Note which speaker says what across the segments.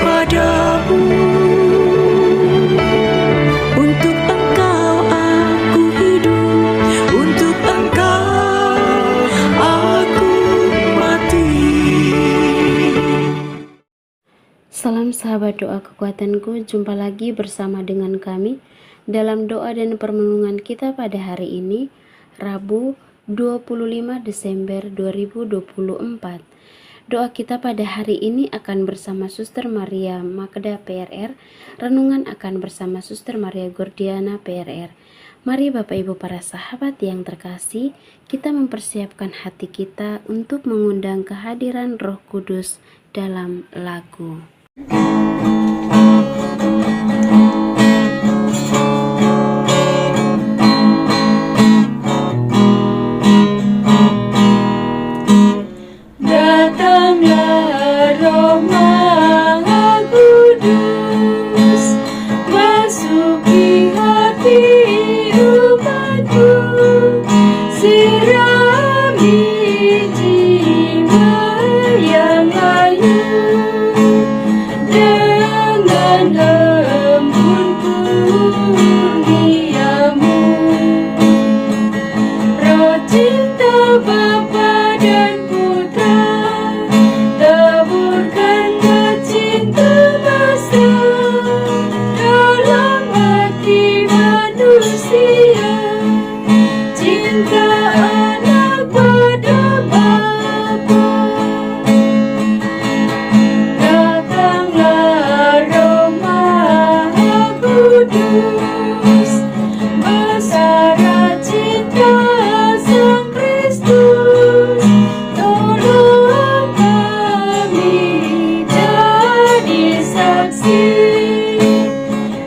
Speaker 1: kepadamu. Untuk Engkau aku hidup, untuk Engkau aku mati.
Speaker 2: Salam sahabat doa kekuatanku, jumpa lagi bersama dengan kami dalam doa dan permenungan kita pada hari ini, Rabu 25 Desember 2024. Doa kita pada hari ini akan bersama Suster Maria Magda PRR, renungan akan bersama Suster Maria Gordiana PRR. Mari Bapak Ibu para sahabat yang terkasih, kita mempersiapkan hati kita untuk mengundang kehadiran Roh Kudus dalam lagu.
Speaker 1: Datanglah Roh Maha Kudus, masuki hati umatku, sirami jiwa yang layu dengan embun kurniamu. Roh cinta Bapa dan Putra, taburkanlah cinta besar dalam hati manusia, cinta anak pada Bapa. Datanglah Roh Maha Kudus, bersara cinta Sang Kristus, tolong kami jadi saksi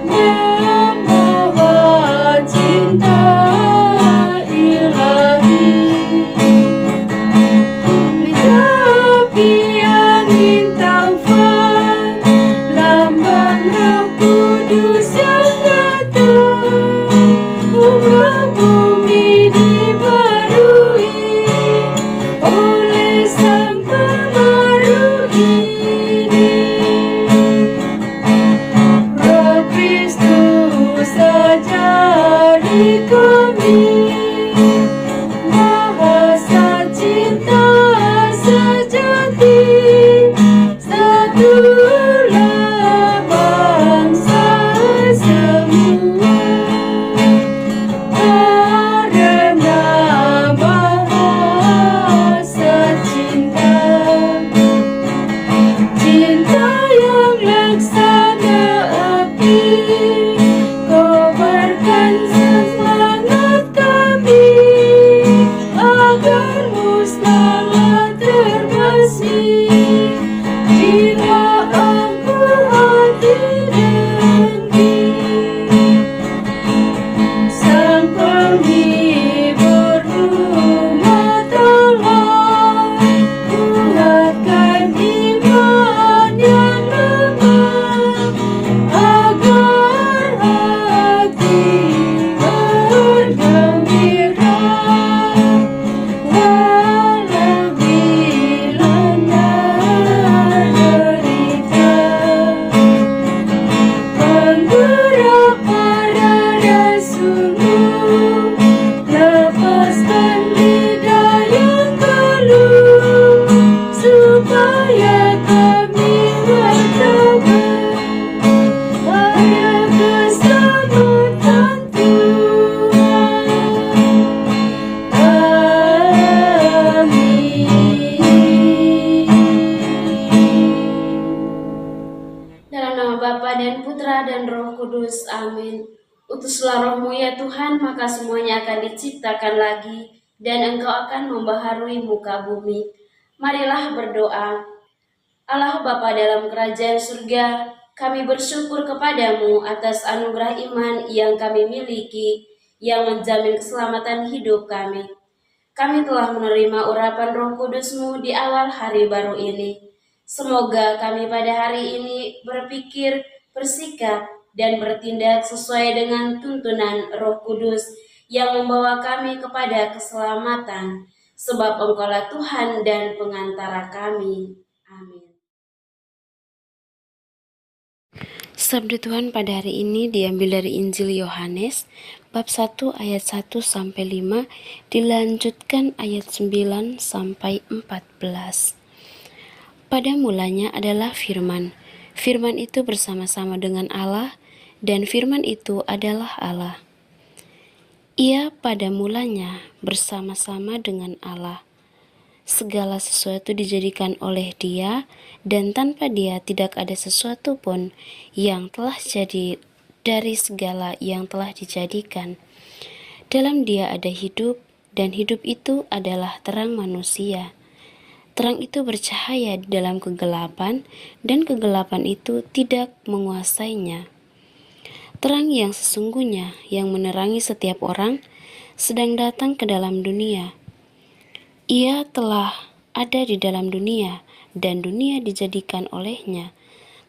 Speaker 1: membawa cinta ilahi. Tapi angin taufan, lambang Roh Kudus yang datang, bunga bumi dibarui oleh Sang Penaruh ini. Roh Kristus ajari kami bahasa cinta sejati, satulah bangsa semua, karena bahasa cinta, cinta yang laksana api, kobarkan semangat kami agar musnahlah terbersih jiwa aku hati dengki. Sang penghibur umat Allah, kuatkan iman yang lemah agar hati bergembira walau dilanda derita. Penggerak para rasul-Mu, lepaskan lidah yang keluh, supaya kami bertobat pada keselamatan Tuhan. Amin.
Speaker 2: Dalam nama Bapa dan Putra dan Roh Kudus, amin. Utuslah Roh-Mu ya Tuhan, maka semuanya akan diciptakan lagi, dan Engkau akan membaharui muka bumi. Marilah berdoa. Allah Bapa dalam kerajaan surga, kami bersyukur kepadamu atas anugerah iman yang kami miliki, yang menjamin keselamatan hidup kami. Kami telah menerima urapan Roh Kudus-Mu di awal hari baru ini. Semoga kami pada hari ini berpikir, bersikap, dan bertindak sesuai dengan tuntunan Roh Kudus yang membawa kami kepada keselamatan, sebab Engkaulah Tuhan dan pengantara kami. Amin. Sabda Tuhan pada hari ini diambil dari Injil Yohanes bab 1 ayat 1 sampai 5, dilanjutkan ayat 9 sampai 14. Pada mulanya adalah firman. Firman itu bersama-sama dengan Allah, dan firman itu adalah Allah. Ia pada mulanya bersama-sama dengan Allah. Segala sesuatu dijadikan oleh Dia, dan tanpa Dia tidak ada sesuatu pun yang telah jadi dari segala yang telah dijadikan. Dalam Dia ada hidup, dan hidup itu adalah terang manusia. Terang itu bercahaya di dalam kegelapan, dan kegelapan itu tidak menguasainya. Terang yang sesungguhnya yang menerangi setiap orang sedang datang ke dalam dunia. Ia telah ada di dalam dunia, dan dunia dijadikan olehnya,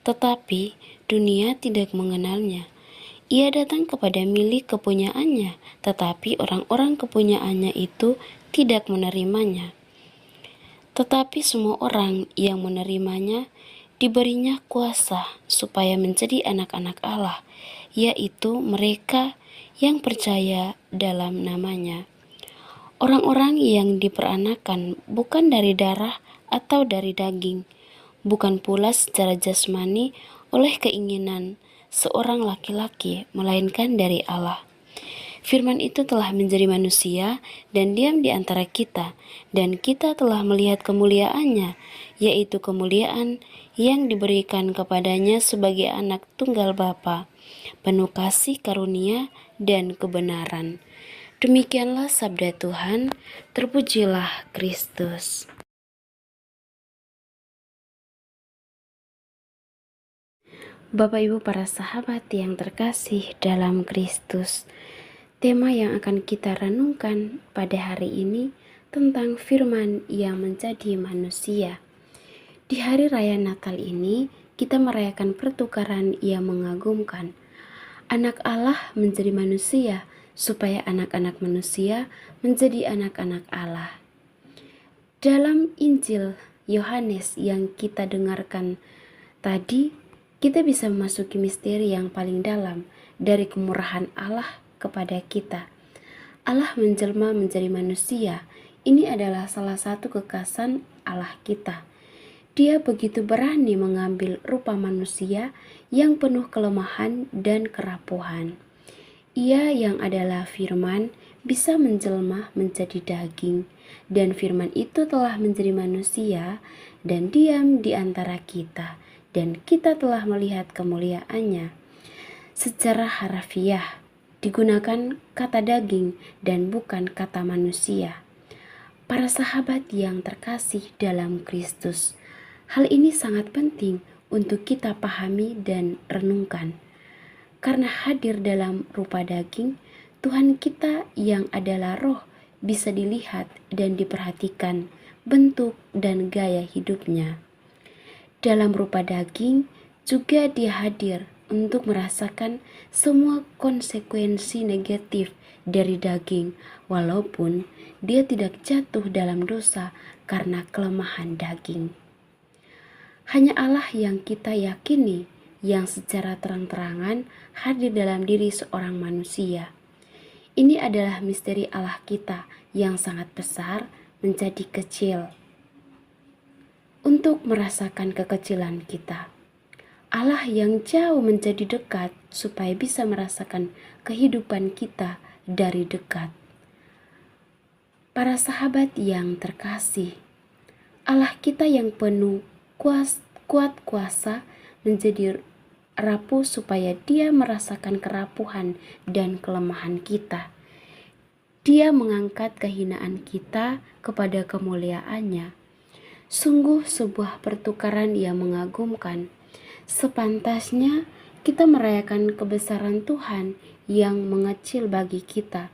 Speaker 2: tetapi dunia tidak mengenalnya. Ia datang kepada milik kepunyaannya, tetapi orang-orang kepunyaannya itu tidak menerimanya. Tetapi semua orang yang menerimanya diberinya kuasa supaya menjadi anak-anak Allah, yaitu mereka yang percaya dalam namanya. Orang-orang yang diperanakan bukan dari darah atau dari daging, bukan pula secara jasmani oleh keinginan seorang laki-laki, melainkan dari Allah. Firman itu telah menjadi manusia dan diam di antara kita, dan kita telah melihat kemuliaannya, yaitu kemuliaan yang diberikan kepadanya sebagai anak tunggal Bapa, penuh kasih karunia dan kebenaran. Demikianlah sabda Tuhan, terpujilah Kristus. Bapak Ibu para sahabat yang terkasih dalam Kristus, tema yang akan kita renungkan pada hari ini tentang firman yang menjadi manusia. Di hari raya Natal ini, kita merayakan pertukaran yang mengagumkan. Anak Allah menjadi manusia, supaya anak-anak manusia menjadi anak-anak Allah. Dalam Injil Yohanes yang kita dengarkan tadi, kita bisa memasuki misteri yang paling dalam dari kemurahan Allah kepada kita. Allah menjelma menjadi manusia. Ini adalah salah satu kekhasan Allah kita. Dia begitu berani mengambil rupa manusia yang penuh kelemahan dan kerapuhan. Ia yang adalah firman bisa menjelma menjadi daging, dan firman itu telah menjadi manusia dan diam di antara kita, dan kita telah melihat kemuliaannya. Secara harfiah digunakan kata daging dan bukan kata manusia. Para sahabat yang terkasih dalam Kristus, hal ini sangat penting untuk kita pahami dan renungkan. Karena hadir dalam rupa daging, Tuhan kita yang adalah roh bisa dilihat dan diperhatikan bentuk dan gaya hidupnya. Dalam rupa daging juga Dia hadir untuk merasakan semua konsekuensi negatif dari daging, walaupun Dia tidak jatuh dalam dosa karena kelemahan daging. Hanya Allah yang kita yakini, yang secara terang-terangan hadir dalam diri seorang manusia. Ini adalah misteri Allah kita yang sangat besar menjadi kecil. Untuk merasakan kekecilan kita, Allah yang jauh menjadi dekat supaya bisa merasakan kehidupan kita dari dekat. Para sahabat yang terkasih, Allah kita yang penuh kuat kuasa menjadi rapuh supaya Dia merasakan kerapuhan dan kelemahan kita. Dia mengangkat kehinaan kita kepada kemuliaannya. Sungguh sebuah pertukaran yang mengagumkan. Sepantasnya kita merayakan kebesaran Tuhan yang mengecil bagi kita.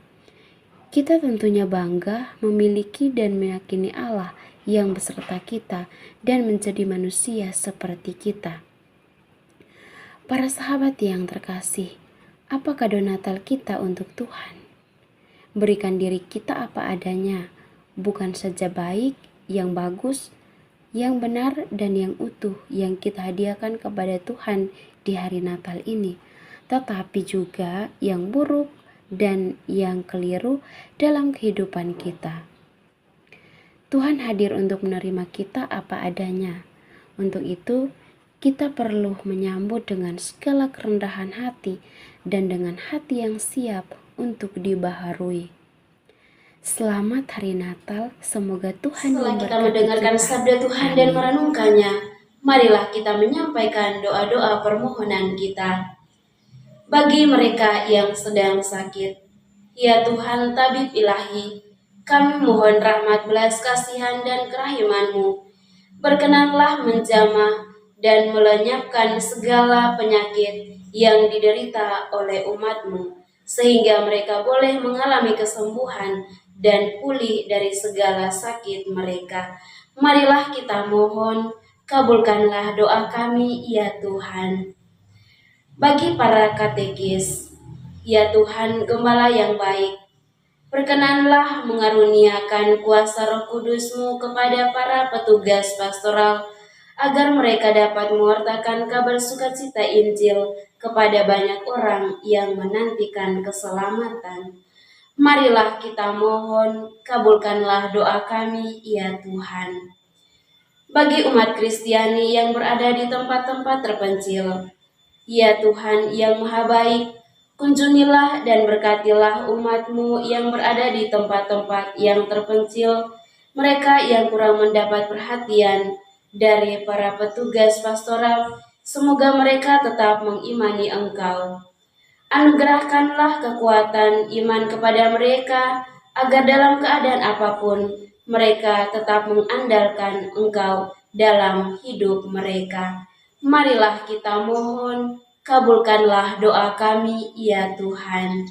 Speaker 2: Kita tentunya bangga memiliki dan meyakini Allah yang beserta kita dan menjadi manusia seperti kita. Para sahabat yang terkasih, apa kado Natal kita untuk Tuhan? Berikan diri kita apa adanya, bukan saja baik, yang bagus, yang benar dan yang utuh yang kita hadiahkan kepada Tuhan di hari Natal ini, tetapi juga yang buruk dan yang keliru dalam kehidupan kita. Tuhan hadir untuk menerima kita apa adanya. Untuk itu, kita perlu menyambut dengan segala kerendahan hati dan dengan hati yang siap untuk dibaharui. Selamat Hari Natal, semoga Tuhan
Speaker 1: Setelah kita
Speaker 2: memberkati
Speaker 1: mendengarkan
Speaker 2: kita.
Speaker 1: sabda Tuhan dan merenungkannya, marilah kita menyampaikan doa-doa permohonan kita. Bagi mereka yang sedang sakit, ya Tuhan tabib ilahi, kami mohon rahmat belas kasihan dan kerahiman-Mu. Berkenanlah menjamah dan melenyapkan segala penyakit yang diderita oleh umat-Mu, sehingga mereka boleh mengalami kesembuhan dan pulih dari segala sakit mereka. Marilah kita mohon, kabulkanlah doa kami, ya Tuhan. Bagi para katekis, ya Tuhan Gembala yang baik, berkenanlah mengaruniakan kuasa Roh Kudus-Mu kepada para petugas pastoral, agar mereka dapat mewartakan kabar sukacita Injil kepada banyak orang yang menantikan keselamatan. Marilah kita mohon, kabulkanlah doa kami, ya Tuhan. Bagi umat Kristiani yang berada di tempat-tempat terpencil, ya Tuhan yang Maha Baik, kunjungilah dan berkatilah umat-Mu yang berada di tempat-tempat yang terpencil, mereka yang kurang mendapat perhatian dari para petugas pastoral, semoga mereka tetap mengimani Engkau. Anugerahkanlah kekuatan iman kepada mereka, agar dalam keadaan apapun, mereka tetap mengandalkan Engkau dalam hidup mereka. Marilah kita mohon, kabulkanlah doa kami, ya Tuhan.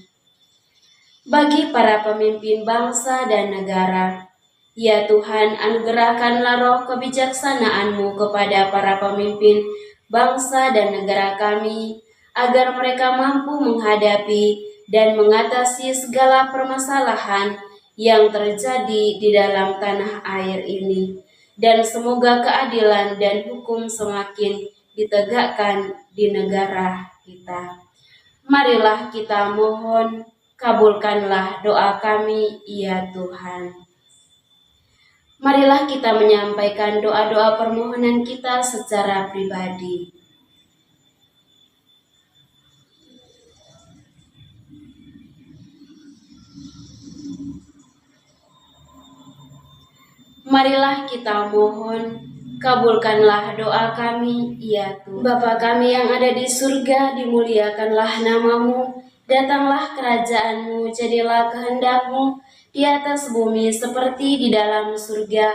Speaker 1: Bagi para pemimpin bangsa dan negara, ya Tuhan, anugerahkanlah roh kebijaksanaan-Mu kepada para pemimpin bangsa dan negara kami, agar mereka mampu menghadapi dan mengatasi segala permasalahan yang terjadi di dalam tanah air ini. Dan semoga keadilan dan hukum semakin ditegakkan di negara kita. Marilah kita mohon, kabulkanlah doa kami, ya Tuhan. Marilah kita menyampaikan doa-doa permohonan kita secara pribadi. Marilah kita mohon, kabulkanlah doa kami, ya Tuhan. Bapa kami yang ada di surga, dimuliakanlah nama-Mu, datanglah kerajaan-Mu, jadilah kehendak-Mu di atas bumi seperti di dalam surga.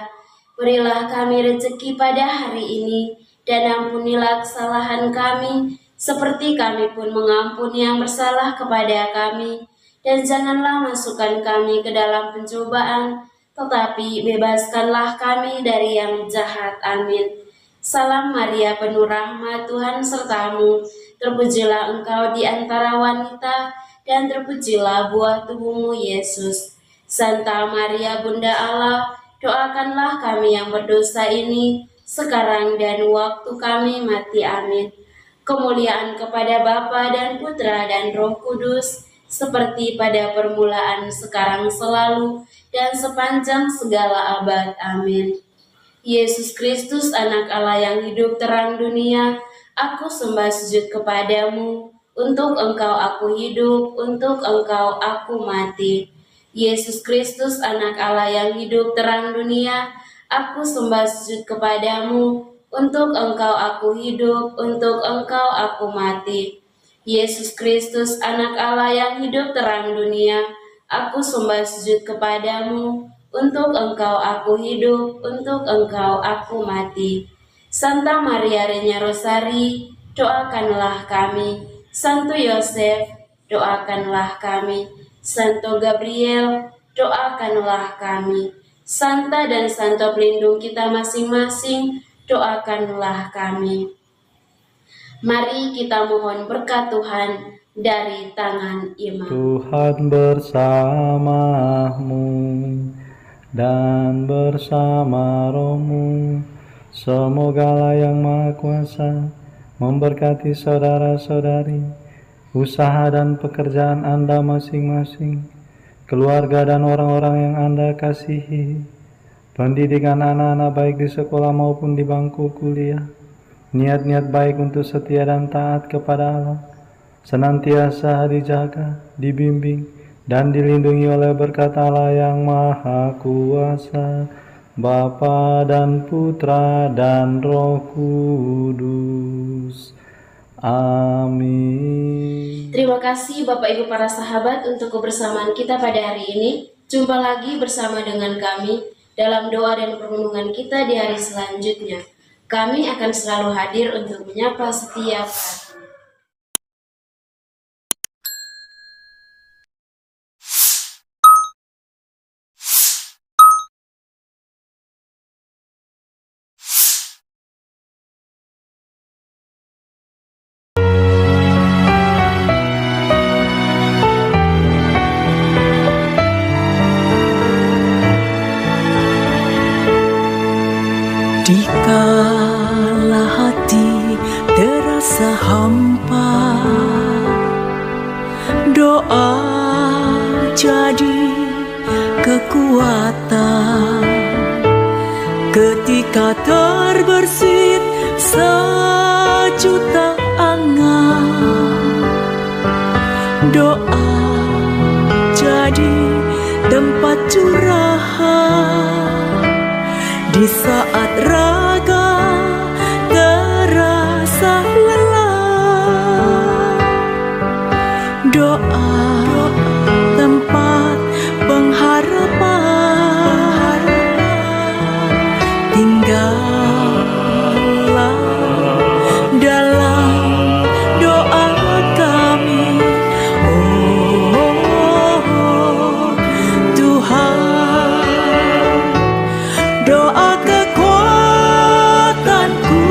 Speaker 1: Berilah kami rezeki pada hari ini, dan ampunilah kesalahan kami, seperti kami pun mengampuni yang bersalah kepada kami. Dan janganlah masukkan kami ke dalam pencobaan, tetapi bebaskanlah kami dari yang jahat. Amin. Salam Maria, penuh rahmat, Tuhan sertamu. Terpujilah engkau di antara wanita, dan terpujilah buah tubuhmu, Yesus. Santa Maria, Bunda Allah, doakanlah kami yang berdosa ini, sekarang dan waktu kami mati. Amin. Kemuliaan kepada Bapa dan Putra dan Roh Kudus, seperti pada permulaan, sekarang, selalu, dan sepanjang segala abad. Amin. Yesus Kristus, anak Allah yang hidup terang dunia, aku sembah sujud kepadamu. Untuk Engkau aku hidup, untuk Engkau aku mati. Yesus Kristus, anak Allah yang hidup terang dunia, aku sembah sujud kepadamu. Untuk Engkau aku hidup, untuk Engkau aku mati. Yesus Kristus, anak Allah yang hidup terang dunia, aku sembah sujud kepadamu. Untuk Engkau aku hidup, untuk Engkau aku mati. Santa Maria Reina Rosari, doakanlah kami. Santo Yosef, doakanlah kami. Santo Gabriel, doakanlah kami. Santa dan Santo pelindung kita masing-masing, doakanlah kami. Mari kita mohon berkat Tuhan dari tangan imam.
Speaker 3: Tuhan bersamamu dan bersama rohmu. Semoga Allah yang Maha Kuasa memberkati saudara-saudari, usaha dan pekerjaan Anda masing-masing, keluarga dan orang-orang yang Anda kasihi, pendidikan anak-anak baik di sekolah maupun di bangku kuliah, niat-niat baik untuk setia dan taat kepada Allah, senantiasa dijaga, dibimbing, dan dilindungi oleh berkat Allah yang Maha Kuasa, Bapa dan Putra dan Roh Kudus. Amin.
Speaker 2: Terima kasih Bapak Ibu para sahabat untuk kebersamaan kita pada hari ini. Jumpa lagi bersama dengan kami dalam doa dan perlindungan kita di hari selanjutnya. Kami akan selalu hadir untuk menyapa setiap hati.
Speaker 4: Dikala hati terasa hampa, doa jadi kekuatan. Ketika terbersit sejuta angan, doa jadi tempat curahan. Di saat raga terasa lelah, doa tempat pengharapan. Tinggallah dalam doa kami, oh Tuhan. Doa kekuatanku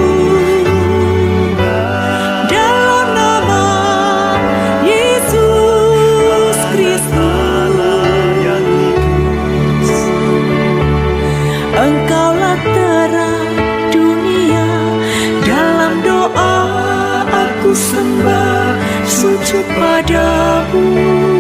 Speaker 4: dalam nama Yesus Kristus. Engkaulah terang dunia, dalam doa aku sembah sujud padamu.